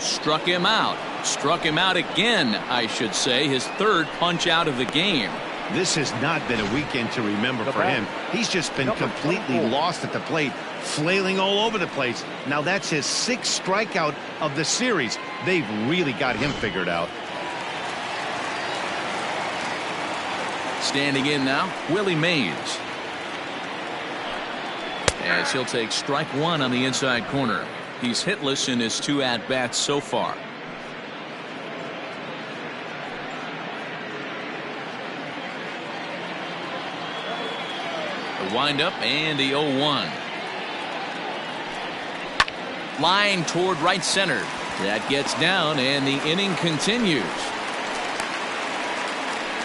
Struck him out. Struck him out again, I should say. His third punch out of the game. This has not been a weekend to remember for him. He's just been completely lost at the plate, flailing all over the place. Now that's his 6th strikeout of the series. They've really got him figured out. Standing in now, Willie Mays. As he'll take strike 1 on the inside corner. He's hitless in his 2 at-bats so far. The windup and the 0-1. Line toward right center. That gets down and the inning continues.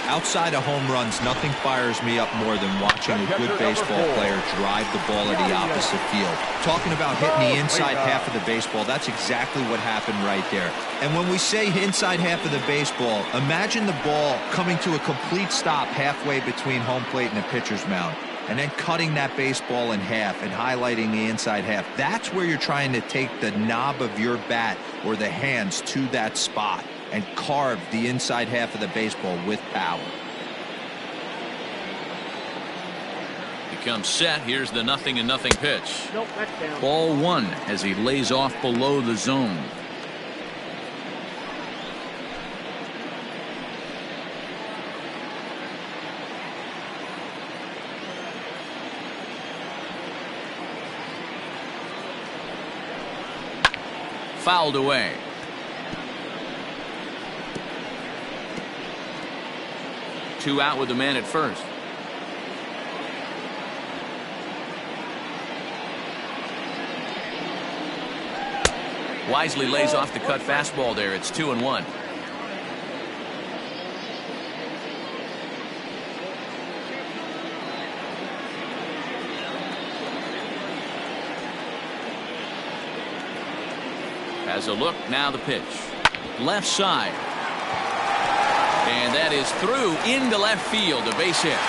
Outside of home runs, nothing fires me up more than watching a good baseball player drive the ball to the opposite field. Talking about hitting the inside half of the baseball, that's exactly what happened right there. And when we say inside half of the baseball, imagine the ball coming to a complete stop halfway between home plate and the pitcher's mound, and then cutting that baseball in half and highlighting the inside half. That's where you're trying to take the knob of your bat or the hands to that spot and carve the inside half of the baseball with power. He comes set. Here's the 0-0 pitch. Ball 1 as he lays off below the zone. Fouled away. Two out with the man at first. Wisely lays off the cut fastball there. It's 2-1. Has a look. Now the pitch. Left side. And that is through into left field. A base hit.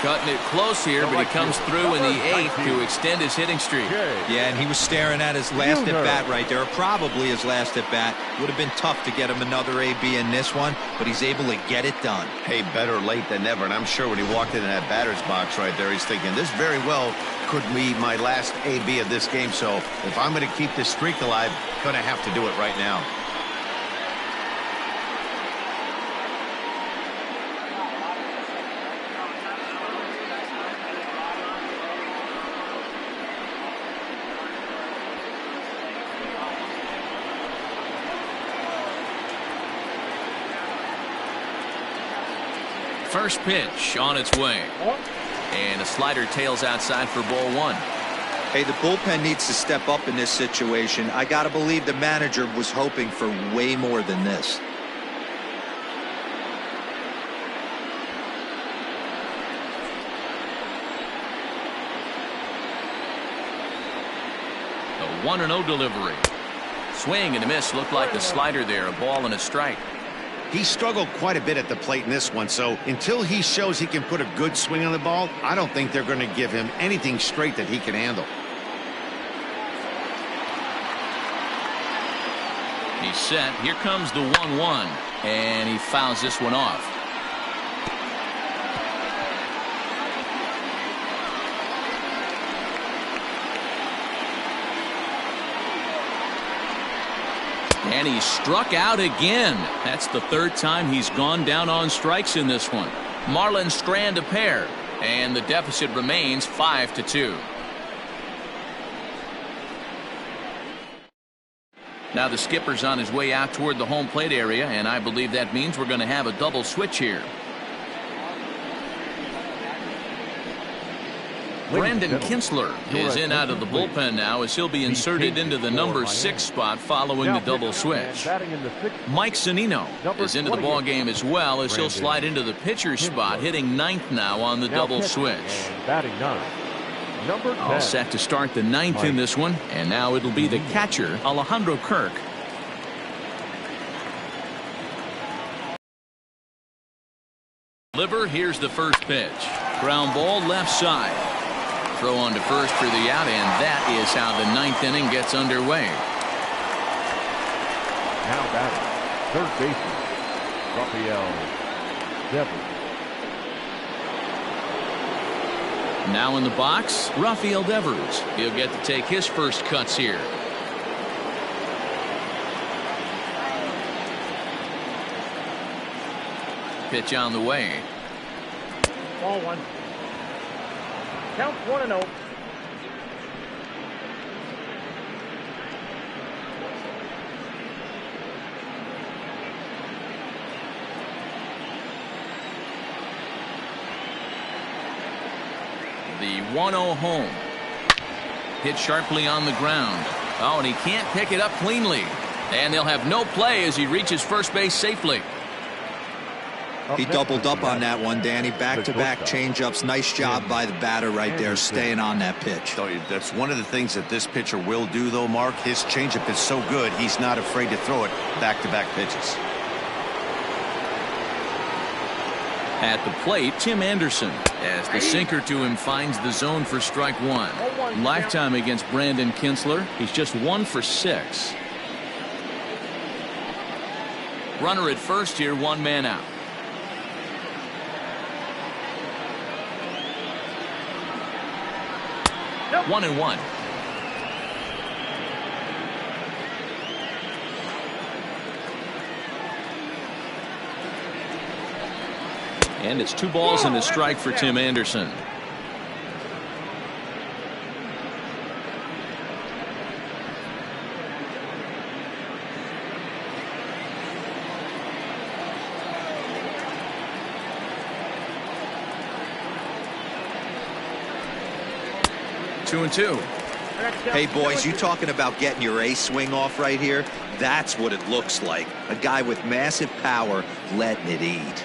Cutting it close here, but he comes through in the 8th to extend his hitting streak. Yeah, and he was staring at his last at bat right there, probably his last at bat. Would have been tough to get him another AB in this one, but he's able to get it done. Hey, better late than never. And I'm sure when he walked into that batter's box right there, he's thinking this very well could be my last AB of this game. So if I'm going to keep this streak alive, going to have to do it right now. First pitch on its way. And a slider tails outside for ball 1. Hey, the bullpen needs to step up in this situation. I got to believe the manager was hoping for way more than this. The 1-0 delivery. Swing and a miss. Looked like the slider there. A ball and a strike. He struggled quite a bit at the plate in this one, so until he shows he can put a good swing on the ball, I don't think they're going to give him anything straight that he can handle. He's set. Here comes the 1-1, and he fouls this one off. And he's struck out again. That's the 3rd time he's gone down on strikes in this one. Marlins strand a pair, and the deficit remains 5-2. Now the skipper's on his way out toward the home plate area, and I believe that means we're going to have a double switch here. Brandon Kinsler is in out of the bullpen now as he'll be inserted into the number 6 spot following the double switch. Mike Zunino is into the ball game as well as he'll slide into the pitcher's spot, hitting 9th now on the double switch. All set to start the 9th in this one, and now it'll be the catcher Alejandro Kirk. Here's the first pitch. Ground ball left side. Throw on to first for the out, and that is how the ninth inning gets underway. Now batting, third baseman, Rafael Devers. Now in the box, Rafael Devers. He'll get to take his first cuts here. Pitch on the way. Ball one. Count 1-0. The 1-0 home. Hit sharply on the ground. Oh, and he can't pick it up cleanly. And they'll have no play as he reaches first base safely. He doubled up on that one, Danny. Back-to-back changeups. Nice job by the batter right there, staying on that pitch. That's one of the things that this pitcher will do, though, Mark. His changeup is so good, he's not afraid to throw it back-to-back pitches. At the plate, Tim Anderson, as the sinker to him finds the zone for strike one. Lifetime against Brandon Kintzler, he's just 1 for 6. Runner at first here, 1 man out. Nope. 1-1. And it's 2 balls and a strike for Tim Anderson. Two and two. Hey, boys, you talking about getting your ace swing off right here? That's what it looks like. A guy with massive power letting it eat.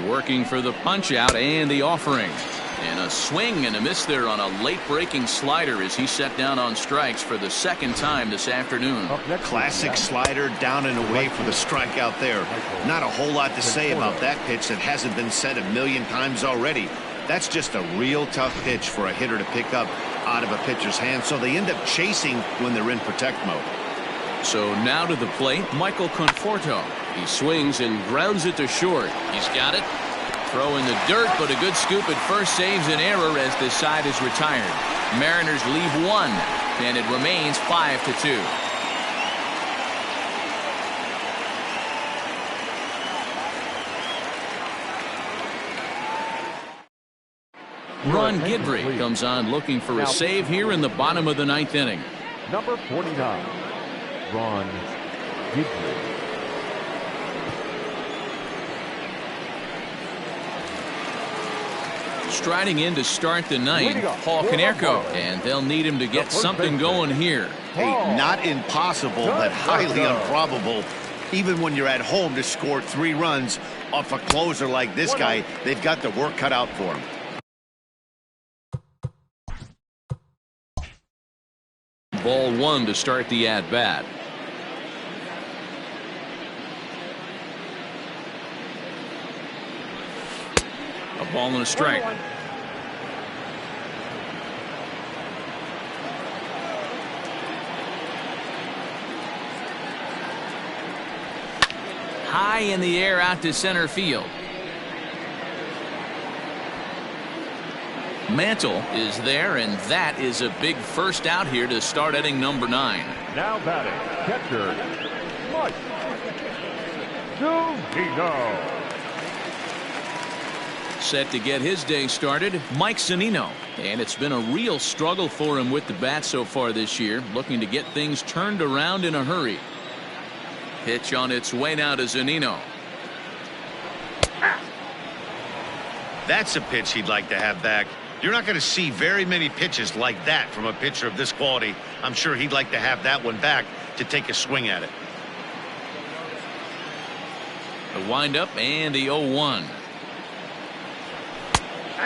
Working for the punch out and the offering. And a swing and a miss there on a late breaking slider as he set down on strikes for the second time this afternoon. Classic slider down and away for the strikeout there. Not a whole lot to say about that pitch that hasn't been said a million times already. That's just a real tough pitch for a hitter to pick up out of a pitcher's hand, so they end up chasing when they're in protect mode. So now to the plate, Michael Conforto. He swings and grounds it to short. He's got it. Throw in the dirt, but a good scoop at first saves an error as this side is retired. Mariners leave 1, and it remains 5-2. Ron Guidry comes on looking for a save here in the bottom of the 9th inning. Number 49, Ron Guidry. Striding in to start the 9th, Paul Konerko, and they'll need him to get something going here. Hey, not impossible, but highly improbable. Even when you're at home to score 3 runs off a closer like this guy, they've got the work cut out for him. Ball 1 to start the at-bat. A ball and a strike. High in the air out to center field. Mantle is there, and that is a big first out here to start inning number 9. Now batting, catcher, Mike Zunino. Set to get his day started, Mike Zunino. And it's been a real struggle for him with the bat so far this year, looking to get things turned around in a hurry. Pitch on its way now to Zunino. That's a pitch he'd like to have back. You're not going to see very many pitches like that from a pitcher of this quality. I'm sure he'd like to have that one back to take a swing at it. The windup and the 0-1.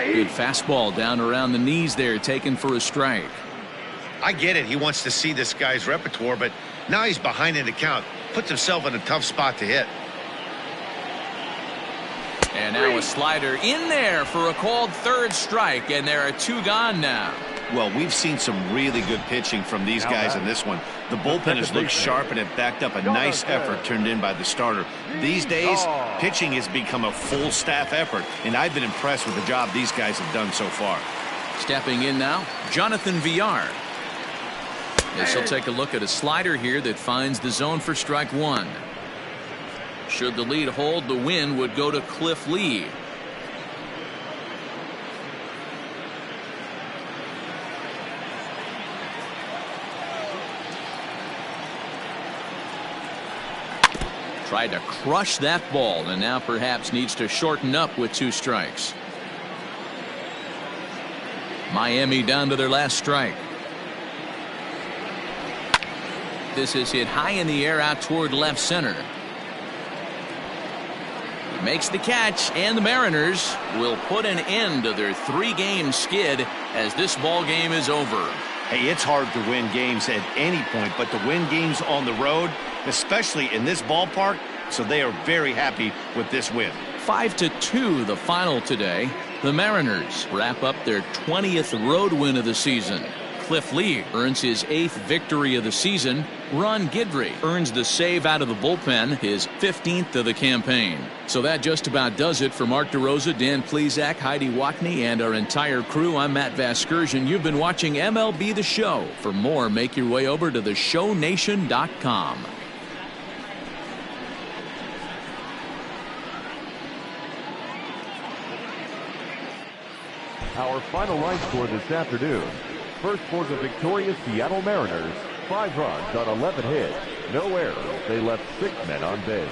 Good fastball down around the knees there, taken for a strike. I get it. He wants to see this guy's repertoire, but now he's behind in the count. Puts himself in a tough spot to hit. And now a slider in there for a called third strike, and there are 2 gone now. Well, we've seen some really good pitching from these guys in this one. The bullpen has looked sharp and it backed up a nice effort turned in by the starter. These days, pitching has become a full staff effort, and I've been impressed with the job these guys have done so far. Stepping in now, Jonathan Villar. This will take a look at a slider here that finds the zone for strike 1. Should the lead hold, the win would go to Cliff Lee. Tried to crush that ball, and now perhaps needs to shorten up with 2 strikes. Miami down to their last strike. This is hit high in the air out toward left center. Makes the catch, and the Mariners will put an end to their 3-game skid as this ball game is over. Hey, it's hard to win games at any point, but to win games on the road, especially in this ballpark, so they are very happy with this win. 5-2 the final today. The Mariners wrap up their 20th road win of the season. Cliff Lee earns his 8th victory of the season. Ron Guidry earns the save out of the bullpen, his 15th of the campaign. So that just about does it for Mark DeRosa, Dan Plesac, Heidi Watney, and our entire crew. I'm Matt Vasgersian. You've been watching MLB The Show. For more, make your way over to theshownation.com. Our final line score this afternoon. First for the victorious Seattle Mariners, 5 runs on 11 hits, no errors. They left 6 men on base.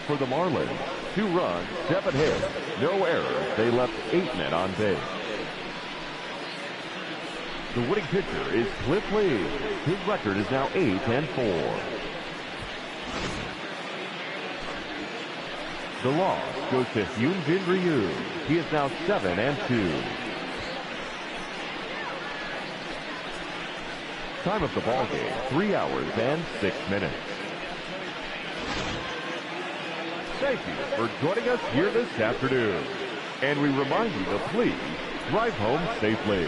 For the Marlins, 2 runs, 7 hits, no errors. They left 8 men on base. The winning pitcher is Cliff Lee. His record is now 8-4. The loss goes to Hyunjin Ryu. He is now 7-2. Time of the ball game, 3 hours and 6 minutes. Thank you for joining us here this afternoon. And we remind you to please drive home safely.